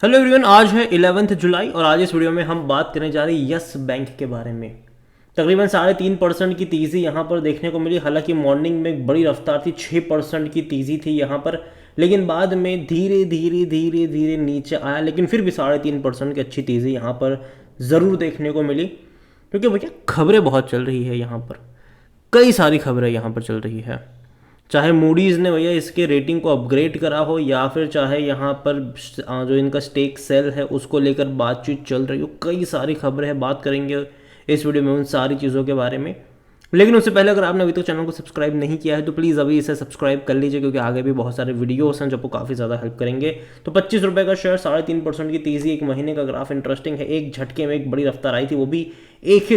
Hello everyone, आज है 11 जुलाई और आज इस वीडियो में हम बात करने जा रहे हैं यस बैंक के बारे में। तकरीबन 3.5% की तेज़ी यहाँ पर देखने को मिली। हालांकि मॉर्निंग में एक बड़ी रफ्तार थी, 6% की तेज़ी थी यहाँ पर, लेकिन बाद में धीरे धीरे धीरे धीरे नीचे आया। लेकिन फिर भी 3.5% की अच्छी तेज़ी यहाँ पर ज़रूर देखने को मिली, क्योंकि भैया खबरें बहुत चल रही है यहाँ पर। कई सारी खबरें यहाँ पर चल रही है, चाहे मूडीज़ ने भैया इसके रेटिंग को अपग्रेड करा हो, या फिर चाहे यहाँ पर जो इनका स्टेक सेल है उसको लेकर बातचीत चल रही हो। कई सारी खबरें हैं, बात करेंगे इस वीडियो में उन सारी चीज़ों के बारे में। लेकिन उससे पहले अगर आपने अभी तक चैनल को सब्सक्राइब नहीं किया है तो प्लीज़ अभी इसे सब्सक्राइब कर लीजिए, क्योंकि आगे भी बहुत सारे वीडियोस हैं जो आपको काफ़ी ज़्यादा हेल्प करेंगे। तो 25 रुपये का शेयर, 3.5% की तेज़ी, एक महीने का ग्राफ इंटरेस्टिंग है। एक झटके में एक बड़ी रफ्तार आई थी, वो भी एक ही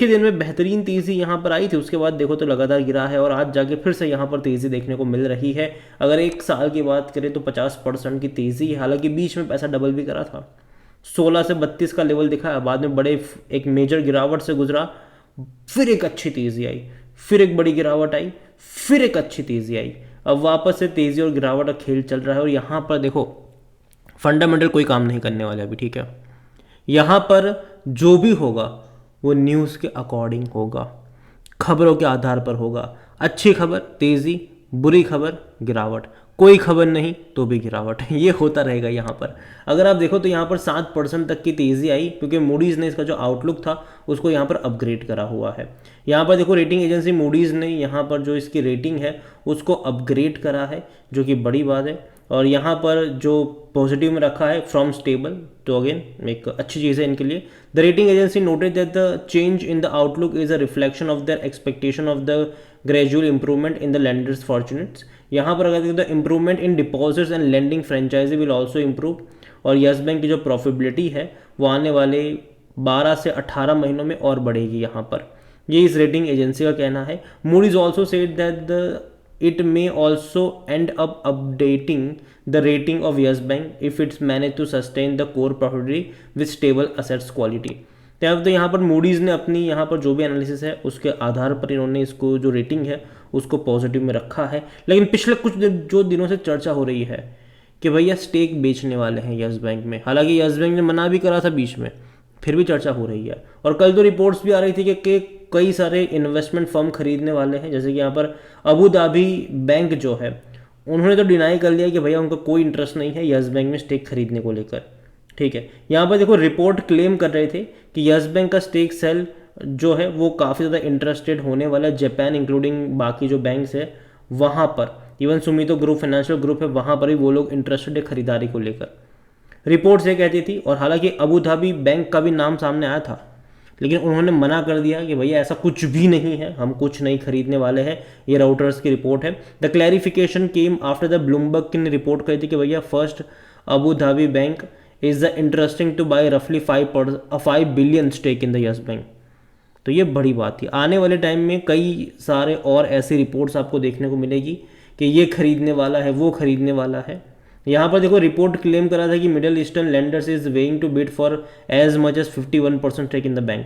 दिन में बेहतरीन तेज़ी यहाँ पर आई थी। उसके बाद देखो तो लगातार गिरा है और आज जाके फिर से यहाँ पर तेज़ी देखने को मिल रही है। अगर एक साल की बात करें तो 50% की तेज़ी। हालांकि बीच में पैसा डबल भी करा था, 16 से 32 का लेवल दिखा, बाद में बड़े एक मेजर गिरावट से गुजरा, फिर एक अच्छी तेज़ी आई, फिर एक बड़ी गिरावट आई, फिर एक अच्छी तेज़ी आई। अब वापस से तेज़ी और गिरावट का खेल चल रहा है। और यहाँ पर देखो फंडामेंटल कोई काम नहीं करने वाला अभी, ठीक है। यहाँ पर जो भी होगा वो न्यूज़ के अकॉर्डिंग होगा, खबरों के आधार पर होगा। अच्छी खबर तेज़ी, बुरी खबर गिरावट, कोई खबर नहीं तो भी गिरावट ये होता रहेगा यहाँ पर। अगर आप देखो तो यहाँ पर 7% तक की तेज़ी आई, क्योंकि मूडीज़ ने इसका जो आउटलुक था उसको यहाँ पर अपग्रेड करा हुआ है। यहाँ पर देखो रेटिंग एजेंसी मूडीज़ ने यहाँ पर जो इसकी रेटिंग है उसको अपग्रेड करा है, जो कि बड़ी बात है। और यहाँ पर जो पॉजिटिव में रखा है फ्रॉम स्टेबल, तो अगेन एक अच्छी चीज़ है इनके लिए। The rating agency noted that the change in the outlook is a reflection of their expectation of the gradual improvement in the lenders fortunes. यहाँ पर अगर the improvement in deposits and lending franchise will also improve. और Yes Bank की जो profitability है वो आने वाले 12 से 18 महीनों में और बढ़ेगी यहाँ पर, ये इस रेटिंग एजेंसी का कहना है। Moody's also said that the it may also end up updating the rating of Yes Bank if it's managed to sustain the core profitability with stable assets quality। तो यहाँ पर मूडीज़ ने अपनी यहाँ पर जो भी एनालिसिस है उसके आधार पर इन्होंने इसको जो रेटिंग है उसको पॉजिटिव में रखा है। लेकिन पिछले कुछ जो दिनों से चर्चा हो रही है कि भैया स्टेक बेचने वाले हैं यस बैंक में। हालांकि यस बैंक ने मना भी करा था बीच में, फिर भी चर्चा हो रही है। और कल तो रिपोर्ट्स भी आ रही थी कि कई सारे इन्वेस्टमेंट फर्म खरीदने वाले हैं, जैसे कि यहाँ पर अबू धाबी बैंक जो है उन्होंने तो डिनाई कर लिया कि भैया उनका कोई इंटरेस्ट नहीं है यस बैंक में स्टेक खरीदने को लेकर, ठीक है। यहाँ पर देखो रिपोर्ट क्लेम कर रहे थे कि यस बैंक का स्टेक सेल जो है वो काफ़ी ज़्यादा इंटरेस्टेड होने वाला है। जापान इंक्लूडिंग बाकी जो बैंक्स है वहाँ पर, इवन सुमितो ग्रुप फाइनेंशियल ग्रुप है वहाँ पर भी वो लोग इंटरेस्टेड है खरीदारी को लेकर, रिपोर्ट से कहती थी। और हालांकि अबू धाबी बैंक का भी नाम सामने आया था, लेकिन उन्होंने मना कर दिया कि भैया ऐसा कुछ भी नहीं है, हम कुछ नहीं खरीदने वाले हैं। ये राउटर्स की रिपोर्ट है। The clarification came after the Bloomberg ने रिपोर्ट करी थी कि भैया First Abu Dhabi Bank is the interesting to buy रफली 5 billion stake in the Yes Bank. तो ये बड़ी बात थी। आने वाले टाइम में कई सारे और ऐसी रिपोर्ट्स आपको देखने को मिलेगी कि ये खरीदने वाला है, वो खरीदने वाला है। यहाँ पर देखो रिपोर्ट क्लेम करा था कि Middle Eastern lenders is weighing to bid for as much as 51% stake in the bank.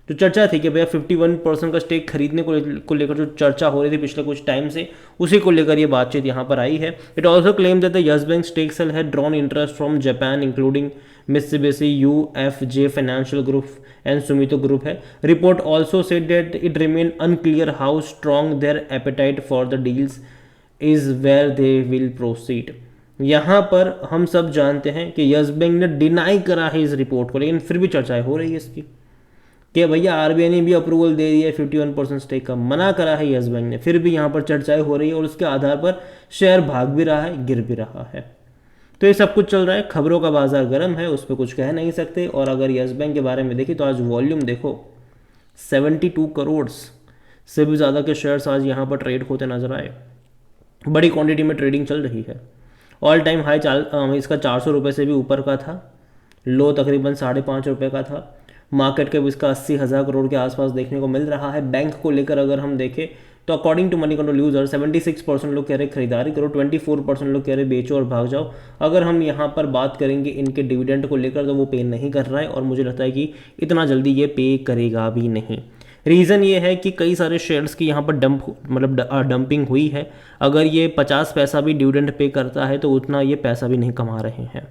जो चर्चा थी कि भैया 51% का स्टेक खरीदने को लेकर जो चर्चा हो रही थी पिछले कुछ टाइम से, उसी को लेकर ये बातचीत यहाँ पर आई है। It also claim that the Yes Bank stake sale had drawn interest from Japan including Mitsubishi UFJ financial group and Sumito group है। Report also said that it remain unclear how strong their appetite for the deals is where they will proceed. यहाँ पर हम सब जानते हैं कि yes bank ने deny करा है इस रिपोर्ट को, लेकिन फिर भी चर्चाएं हो रही है इसकी कि भैया आरबीआई ने भी अप्रूवल दे दिया है 51% स्टेक का, मना करा है यस बैंक ने, फिर भी यहाँ पर चर्चाएं हो रही है। और उसके आधार पर शेयर भाग भी रहा है, गिर भी रहा है। तो ये सब कुछ चल रहा है, खबरों का बाजार गर्म है, उस पर कुछ कह नहीं सकते। और अगर यस बैंक के बारे में देखें तो आज वॉल्यूम देखो 72 करोड़ से भी ज़्यादा के शेयर्स आज यहाँ पर ट्रेड होते नजर आए। बड़ी क्वांटिटी में ट्रेडिंग चल रही है। ऑल टाइम हाई इसका 400 रुपये से भी ऊपर का था, लो तकरीबन 5.5 रुपये का था। मार्केट कैप इसका 80,000 करोड़ के आसपास देखने को मिल रहा है। बैंक को लेकर अगर हम देखें तो according to Moneycontrol user 76% लोग कह रहे खरीदारी करो, 24% लोग कह रहे बेचो और भाग जाओ। अगर हम यहाँ पर बात करेंगे इनके डिविडेंड को लेकर तो वो पे नहीं कर रहा है, और मुझे लगता है कि इतना जल्दी ये पे करेगा भी नहीं। रीज़न ये है कि कई सारे शेयर्स की यहाँ पर डंपिंग हुई है। अगर ये 50 पैसा भी डिविडेंड पे करता है तो उतना ये पैसा भी नहीं कमा रहे हैं।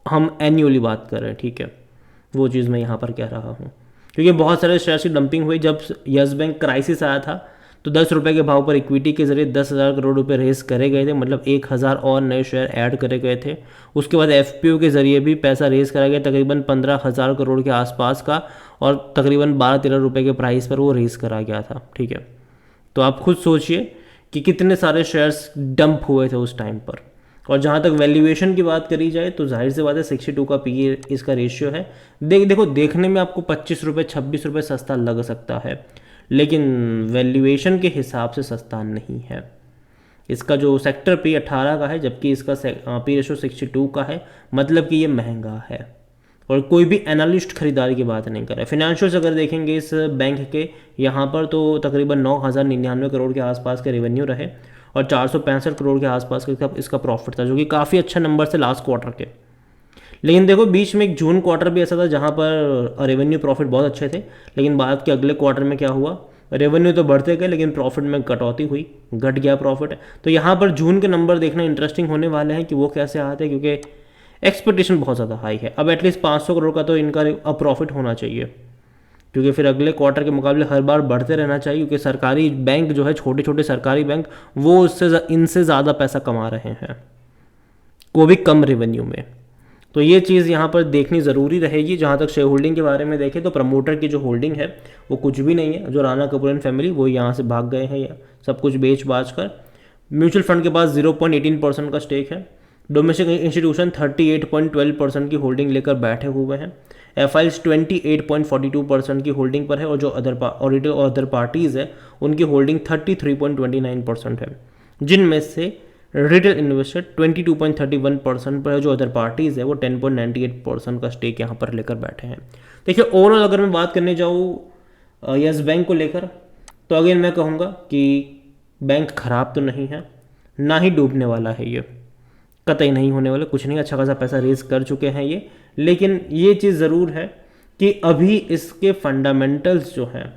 हम एन्युअली बात कर रहे हैं, ठीक है, वो चीज़ मैं यहाँ पर कह रहा हूँ। क्योंकि बहुत सारे शेयर्स की डंपिंग हुई। जब यस बैंक क्राइसिस आया था तो 10 रुपये के भाव पर इक्विटी के जरिए 10,000 करोड़ रुपए रेस करे गए थे, मतलब 1,000 और नए शेयर ऐड करे गए थे। उसके बाद एफपीओ के जरिए भी पैसा रेस करा गया, तकरीबन 15,000 करोड़ के आसपास का, और तकरीबन 12-13 रुपये के प्राइस पर वो रेस करा गया था, ठीक है। तो आप खुद सोचिए कि कितने सारे शेयर्स डंप हुए थे उस टाइम पर। और जहाँ तक वैल्यूएशन की बात करी जाए तो जाहिर सी बात है 62 का पी इसका रेशियो है। देखो देखने में आपको 25 रुपये 26 रुपये सस्ता लग सकता है, लेकिन वैल्यूएशन के हिसाब से सस्ता नहीं है। इसका जो सेक्टर पी 18 का है, जबकि इसका पी रेशियो 62 का है, मतलब कि ये महंगा है। और कोई भी एनालिस्ट खरीदारी की बात नहीं कर रहा है। फिनेंशियल्स अगर देखेंगे इस बैंक के यहाँ पर तो तकरीबन 9,099 करोड़ के आसपास के रेवेन्यू रहे और 465 करोड़ के आसपास का इसका प्रॉफिट था, जो कि काफ़ी अच्छा नंबर से लास्ट क्वार्टर के। लेकिन देखो बीच में एक जून क्वार्टर भी ऐसा था जहाँ पर रेवेन्यू प्रॉफिट बहुत अच्छे थे, लेकिन बाद के अगले क्वार्टर में क्या हुआ, रेवेन्यू तो बढ़ते गए लेकिन प्रॉफिट में कटौती हुई, घट गया प्रॉफिट। तो यहाँ पर जून के नंबर देखना इंटरेस्टिंग होने वाले हैं कि वो कैसे आते हैं, क्योंकि एक्सपेक्टेशन बहुत ज़्यादा हाई है। अब एटलीस्ट 500 करोड़ का तो इनका अब प्रॉफिट होना चाहिए, क्योंकि फिर अगले क्वार्टर के मुकाबले हर बार बढ़ते रहना चाहिए, क्योंकि सरकारी बैंक जो है, छोटे छोटे सरकारी बैंक, वो उससे इनसे ज़्यादा पैसा कमा रहे हैं, वो भी कम रेवेन्यू में। तो ये चीज़ यहाँ पर देखनी ज़रूरी रहेगी। जहाँ तक शेयर होल्डिंग के बारे में देखें तो प्रमोटर की जो होल्डिंग है वो कुछ भी नहीं है। जो राणा कपूर एंड फैमिली वो यहाँ से भाग गए हैं, या सब कुछ बेच बाच कर। म्यूचुअल फंड के पास 0.18% का स्टेक है। डोमेस्टिक इंस्टीट्यूशन 38.12% की होल्डिंग लेकर बैठे हुए हैं। एफआईएस 28.42% की होल्डिंग पर है, और जो अदर पार्टीज़ है उनकी होल्डिंग 33.29% है, जिनमें से रिटेल इन्वेस्टर 22.31% पर है। जो अदर पार्टीज़ है वो 10.98% का स्टेक यहाँ पर लेकर बैठे हैं। देखिए ओवरऑल अगर मैं बात करने जाऊँ यस बैंक को लेकर, तो अगेन मैं कहूँगा कि बैंक खराब तो नहीं है, ना ही डूबने वाला है, ये कतई नहीं होने वाला, कुछ नहीं, अच्छा खासा पैसा रेज कर चुके हैं ये। लेकिन ये चीज़ ज़रूर है कि अभी इसके फंडामेंटल्स जो हैं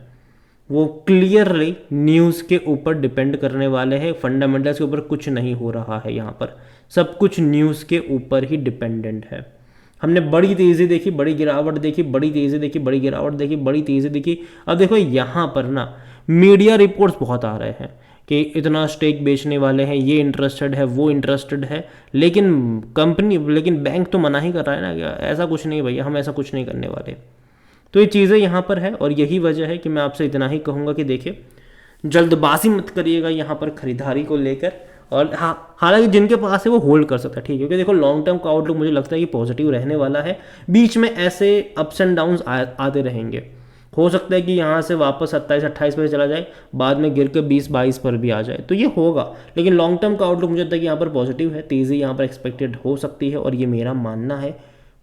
वो क्लियरली न्यूज़ के ऊपर डिपेंड करने वाले हैं। फंडामेंटल्स के ऊपर कुछ नहीं हो रहा है, यहाँ पर सब कुछ न्यूज़ के ऊपर ही डिपेंडेंट है। हमने बड़ी तेज़ी देखी, बड़ी गिरावट देखी, बड़ी तेज़ी देखी, बड़ी गिरावट देखी, बड़ी तेज़ी देखी। अब देखो यहाँ पर ना मीडिया रिपोर्ट्स बहुत आ रहे हैं कि इतना स्टेक बेचने वाले हैं, ये इंटरेस्टेड है, वो इंटरेस्टेड है, लेकिन बैंक तो मना ही कर रहा है ना, कि ऐसा कुछ नहीं भैया, हम ऐसा कुछ नहीं करने वाले। तो ये चीज़ें यहाँ पर है, और यही वजह है कि मैं आपसे इतना ही कहूँगा कि देखिए जल्दबाजी मत करिएगा यहाँ पर खरीदारी को लेकर। और हाँ, हालांकि जिनके पास है वो होल्ड कर सकता है, ठीक है, क्योंकि देखो लॉन्ग टर्म का आउटलुक मुझे लगता है कि पॉजिटिव रहने वाला है। बीच में ऐसे अप्स एंड डाउन्स आते रहेंगे। हो सकता है कि यहाँ से वापस 27-28 पर चला जाए, बाद में गिर के 20-22 पर भी आ जाए, तो ये होगा। लेकिन लॉन्ग टर्म का आउटलुक मुझे लगता है कि यहाँ पर पॉजिटिव है, तेज़ी यहाँ पर एक्सपेक्टेड हो सकती है, और ये मेरा मानना है।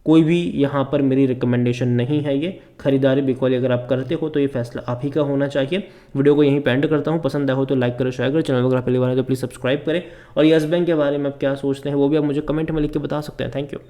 कोई भी यहाँ पर मेरी रिकमेंडेशन नहीं है ये खरीदारी बिकॉल अगर आप करते हो तो ये फैसला आप ही का होना चाहिए। वीडियो को यहीं पे एंड करता हूँ। पसंद आया हो तो लाइक करें, शेयर करें, चैनल वगैरह पहली बार है तो प्लीज़ सब्सक्राइब करें। और यस बैंक के बारे में आप क्या सोचते हैं वो भी आप मुझे कमेंट में लिख के बता सकते हैं। Thank you.